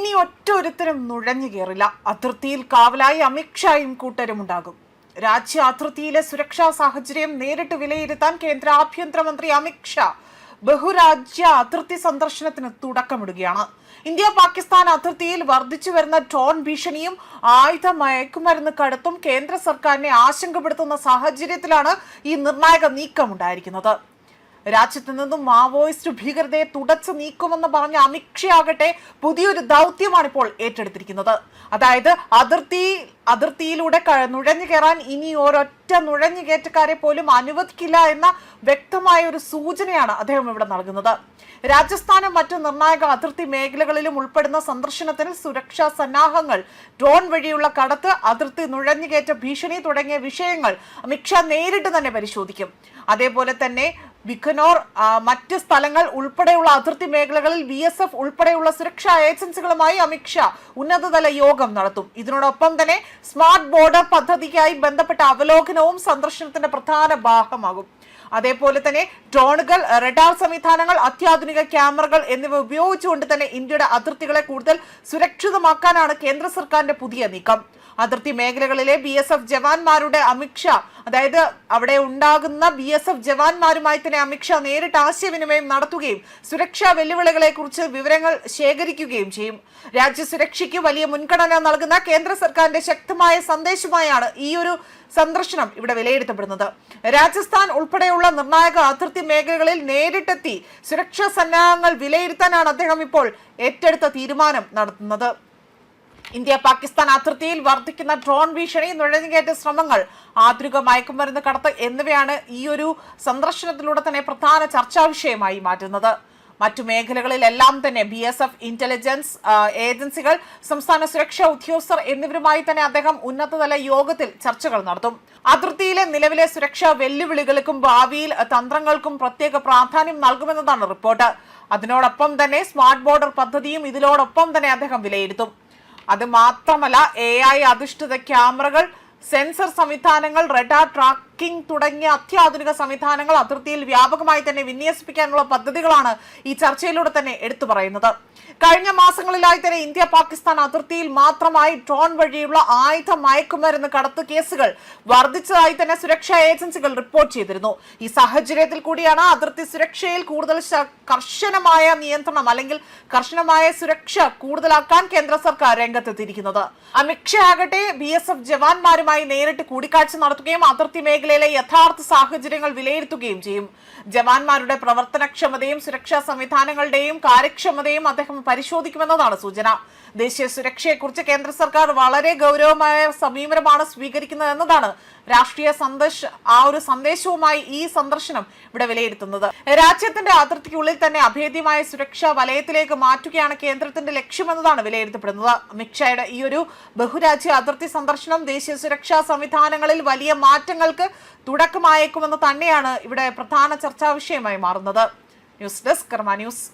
ഇനി ഒറ്റൊരുത്തരും നുഴഞ്ഞു കയറില്ല. അതിർത്തിയിൽ കാവലായി അമിത്ഷായും കൂട്ടരും ഉണ്ടാകും. രാജ്യ അതിർത്തിയിലെ സുരക്ഷാ സാഹചര്യം നേരിട്ട് വിലയിരുത്താൻ കേന്ദ്ര ആഭ്യന്തരമന്ത്രി അമിത്ഷാ ബഹുരാജ്യ അതിർത്തി സന്ദർശനത്തിന് തുടക്കമിടുകയാണ്. ഇന്ത്യ പാകിസ്ഥാൻ അതിർത്തിയിൽ വർദ്ധിച്ചു വരുന്ന ഡ്രോൺ ഭീഷണിയും ആയുധ മയക്കുമരുന്ന് കടത്തും കേന്ദ്ര സർക്കാരിനെ ആശങ്കപ്പെടുത്തുന്ന സാഹചര്യത്തിലാണ് ഈ നിർണായക നീക്കമുണ്ടായിരിക്കുന്നത്. രാജ്യത്ത് നിന്നും മാവോയിസ്റ്റ് ഭീകരതയെ തുടച്ചു നീക്കുമെന്ന് പറഞ്ഞ അമിത്ഷാ ആകട്ടെ പുതിയൊരു ദൗത്യമാണ് ഇപ്പോൾ ഏറ്റെടുത്തിരിക്കുന്നത്. അതായത് അതിർത്തിയിലൂടെ നുഴഞ്ഞു കയറാൻ ഇനി ഒരൊറ്റ നുഴഞ്ഞുകയറ്റക്കാരെ പോലും അനുവദിക്കില്ല എന്ന വ്യക്തമായ ഒരു സൂചനയാണ് അദ്ദേഹം ഇവിടെ നൽകുന്നത്. രാജസ്ഥാനും മറ്റു നിർണായക അതിർത്തി മേഖലകളിലും ഉൾപ്പെടുന്ന സന്ദർശനത്തിൽ സുരക്ഷാ സന്നാഹങ്ങൾ, ഡ്രോൺ വഴിയുള്ള കടത്ത്, അതിർത്തി നുഴഞ്ഞുകയറ്റ ഭീഷണി തുടങ്ങിയ വിഷയങ്ങൾ അമിത്ഷാ നേരിട്ട് തന്നെ പരിശോധിക്കും. അതേപോലെ തന്നെ ബിക്കനോർ, മറ്റ് സ്ഥലങ്ങൾ ഉൾപ്പെടെയുള്ള അതിർത്തി മേഖലകളിൽ BSF ഉൾപ്പെടെയുള്ള സുരക്ഷാ ഏജൻസികളുമായി അമിത്ഷാ ഉന്നതതല യോഗം നടത്തും. ഇതിനോടൊപ്പം തന്നെ സ്മാർട്ട് ബോർഡർ പദ്ധതിക്കായി ബന്ധപ്പെട്ട അവലോകനവും സന്ദർശനത്തിന്റെ പ്രധാന ഭാഗമാകും. അതേപോലെ തന്നെ ഡ്രോണുകൾ, റഡാർ സംവിധാനങ്ങൾ, അത്യാധുനിക ക്യാമറകൾ എന്നിവ ഉപയോഗിച്ചുകൊണ്ട് തന്നെ ഇന്ത്യയുടെ അതിർത്തികളെ കൂടുതൽ സുരക്ഷിതമാക്കാനാണ് കേന്ദ്ര സർക്കാരിന്റെ പുതിയ നീക്കം. അതിർത്തി മേഖലകളിലെ BSF ജവാന്മാരുടെ അതായത് അവിടെ ഉണ്ടാകുന്ന BSF ജവാന്മാരുമായി തന്നെ അമിത്ഷാ നേരിട്ട് ആശയവിനിമയം നടത്തുകയും സുരക്ഷാ വെല്ലുവിളികളെ കുറിച്ച് വിവരങ്ങൾ ശേഖരിക്കുകയും ചെയ്യും. രാജ്യസുരക്ഷയ്ക്ക് വലിയ മുൻഗണന നൽകുന്ന കേന്ദ്ര സർക്കാരിന്റെ ശക്തമായ സന്ദേശമായാണ് ഈ ഒരു സന്ദർശനം ഇവിടെ വിലയിരുത്തപ്പെടുന്നത്. രാജസ്ഥാൻ ഉൾപ്പെടെയുള്ള നിർണായക അതിർത്തി മേഖലകളിൽ നേരിട്ടെത്തി സുരക്ഷാ സന്നാഹങ്ങൾ വിലയിരുത്താനാണ് അദ്ദേഹം ഇപ്പോൾ ഏറ്റെടുത്ത തീരുമാനം നടത്തുന്നത്. ഇന്ത്യ പാകിസ്ഥാൻ അതിർത്തിയിൽ വർദ്ധിക്കുന്ന ഡ്രോൺ ഭീഷണി, നുഴഞ്ഞുകയറ്റ ശ്രമങ്ങൾ, ആധുനിക മയക്കുമരുന്ന് കടത്ത് എന്നിവയാണ് ഈ ഒരു സന്ദർശനത്തിലൂടെ തന്നെ പ്രധാന ചർച്ചാ വിഷയമായി മാറ്റുന്നത്. മറ്റു മേഖലകളിലെല്ലാം തന്നെ BSF, ഇന്റലിജൻസ് ഏജൻസികൾ, സംസ്ഥാന സുരക്ഷാ ഉദ്യോഗസ്ഥർ എന്നിവരുമായി തന്നെ അദ്ദേഹം ഉന്നതതല യോഗത്തിൽ ചർച്ചകൾ നടത്തും. അതിർത്തിയിലെ നിലവിലെ സുരക്ഷാ വെല്ലുവിളികൾക്കും ഭാവിയിൽ തന്ത്രങ്ങൾക്കും പ്രത്യേക പ്രാധാന്യം നൽകുമെന്നതാണ് റിപ്പോർട്ട്. അതിനോടൊപ്പം തന്നെ സ്മാർട്ട് ബോർഡർ പദ്ധതിയും ഇതിനോടൊപ്പം തന്നെ അദ്ദേഹം വിലയിരുത്തും. അത് മാത്രമല്ല, AI അധിഷ്ഠിത ക്യാമറകൾ, സെൻസർ സംവിധാനങ്ങൾ, റഡാർ ട്രാക്കിംഗ് തുടങ്ങിയ അത്യാധുനിക സംവിധാനങ്ങൾ അതിർത്തിയിൽ വ്യാപകമായി തന്നെ വിന്യസിപ്പിക്കാനുള്ള പദ്ധതികളാണ് ഈ ചർച്ചയിലൂടെ തന്നെ എടുത്തു പറയുന്നത്. കഴിഞ്ഞ മാസങ്ങളിലായി തന്നെ ഇന്ത്യ പാകിസ്ഥാൻ അതിർത്തിയിൽ മാത്രമായി ഡ്രോൺ വഴിയുള്ള ആയുധ മയക്കുമരുന്ന് കടത്ത് കേസുകൾ വർദ്ധിച്ചതായി തന്നെ സുരക്ഷാ ഏജൻസികൾ റിപ്പോർട്ട് ചെയ്തിരുന്നു. ഈ സാഹചര്യത്തിൽ കൂടിയാണ് അതിർത്തി സുരക്ഷയിൽ കൂടുതൽ കർശനമായ നിയന്ത്രണം അല്ലെങ്കിൽ കർശനമായ സുരക്ഷ കൂടുതലാക്കാൻ കേന്ദ്ര സർക്കാർ രംഗത്തെത്തിയിരിക്കുന്നത്. അമിത്ഷാ ആകട്ടെ BSF ജവാന്മാരുമായി നേരിട്ട് കൂടിക്കാഴ്ച നടത്തുകയും അതിർത്തി മേഖലയിലെ യഥാർത്ഥ സാഹചര്യങ്ങൾ വിലയിരുത്തുകയും ചെയ്യും. ജവാന്മാരുടെ പ്രവർത്തനക്ഷമതയും സുരക്ഷാ സംവിധാനങ്ങളുടെയും കാര്യക്ഷമതയും അദ്ദേഹം പരിശോധിക്കുമെന്നതാണ് സൂചന. ദേശീയ സുരക്ഷയെക്കുറിച്ച് കേന്ദ്ര സർക്കാർ വളരെ ഗൗരവമായ സമീപനമാണ് സ്വീകരിക്കുന്നത് എന്നതാണ് രാഷ്ട്രീയ സന്ദേശവുമായി ഈ സന്ദർശനം ഇവിടെ വിലയിരുത്തുന്നത്. രാജ്യത്തിന്റെ അതിർത്തിക്കുള്ളിൽ തന്നെ അഭേദ്യമായ സുരക്ഷാ വലയത്തിലേക്ക് മാറ്റുകയാണ് കേന്ദ്രത്തിന്റെ ലക്ഷ്യമെന്നതാണ് വിലയിരുത്തപ്പെടുന്നത്. അമിത്ഷായുടെ ഈ ഒരു ബഹുരാജ്യ അതിർത്തി സന്ദർശനം ദേശീയ സുരക്ഷാ സംവിധാനങ്ങളിൽ വലിയ മാറ്റങ്ങൾക്ക് തുടക്കമായേക്കുമെന്ന് തന്നെയാണ് ഇവിടെ പ്രധാന ചർച്ചാ വിഷയമായി മാറുന്നത്. ന്യൂസ് ഡെസ്ക് കർമ്മ ന്യൂസ്.